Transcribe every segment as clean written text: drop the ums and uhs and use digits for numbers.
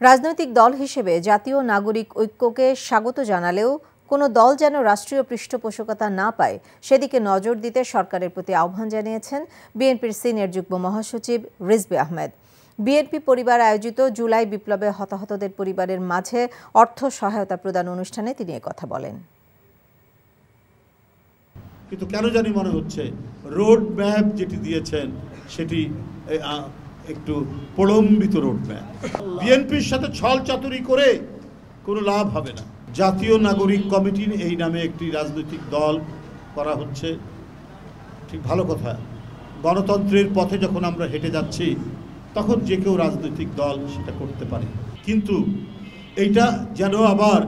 রাজনৈতিক দল হিসেবে জাতীয় নাগরিক ঐক্যকে স্বাগত জানালেও কোনো দল যেন রাষ্ট্রীয় পৃষ্ঠপোষকতা না পায় সেদিকে নজর দিতে সরকারের প্রতি আহ্বান জানিয়েছেন বিএনপির সিনিয়র যুগ্ম মহাসচিব রিজভী আহমেদ। বিএনপি পরিবার আয়োজিত জুলাই বিপ্লবে হতাহতদের পরিবারের মাঝে অর্থ সহায়তা প্রদান অনুষ্ঠানে তিনি কথা বলেন। কিন্তু কেন জানি মনে হচ্ছে রোড ম্যাপ যেটি দিয়েছেন সেটি একটু প্রলম্বিত রোড ম্যাপ। বিএনপির সাথে ছল চাতুরি করে কোনো লাভ হবে না। জাতীয় নাগরিক কমিটি এই নামে একটি রাজনৈতিক দল করা হচ্ছে, ঠিক ভালো কথা। গণতন্ত্রের পথে যখন আমরা হেঁটে যাচ্ছি তখন যে কেউ রাজনৈতিক দল সেটা করতে পারে, কিন্তু এইটা যেন আবার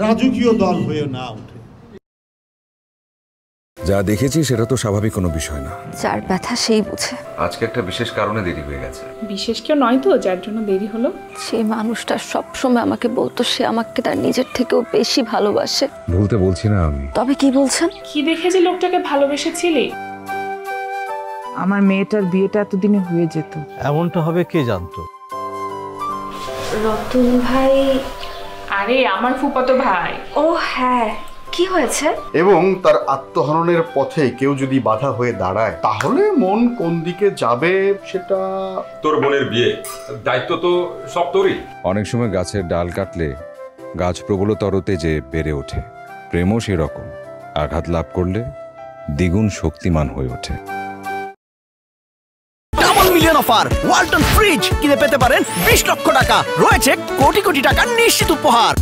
রাজকীয় দল হয়ে না ওঠে। যা দেখেছি সেটা তো স্বাভাবিক কোনো বিষয় না। যার ব্যথা সেই বুঝে। আজকে একটা বিশেষ কারণে দেরি হয়ে গেছে। বিশেষ কেউ নয় তো যার জন্য দেরি হলো। সেই মানুষটা সবসময় আমাকে বলতো সে আমাকে তার নিজের থেকেও বেশি ভালোবাসে। ভুলতে বলছি না আমি। তবে কি বলছেন? কি দেখে যে লোকটাকে ভালোবেসেছিলি? আমার মেয়েটার বিয়েটা এতদিনে হয়ে যেত। এমনটা হবে কে জানতো? রতন ভাই। আরে আমার ফুফাতো ভাই। ও হ্যাঁ, কি হয়েছে? এবং তার আত্মহননের পথে কেউ যদি বাধা হয়ে দাঁড়ায় তাহলে মন কোন দিকে যাবে সেটা। তোর বোনের বিয়ে, দায়িত্ব তো সব তোরই। অনেক সময় গাছের ডাল কাটলে গাছ প্রবলতর তেজে বেড়ে ওঠে। প্রেমও সেরকম, আঘাত লাভ করলে দ্বিগুণ শক্তিমান হয়ে ওঠে। Double million offer Walton fridge কিনে পেতে পারেন 20 লক্ষ টাকা, রয়েছে কোটি কোটি টাকার নিশ্চিত উপহার।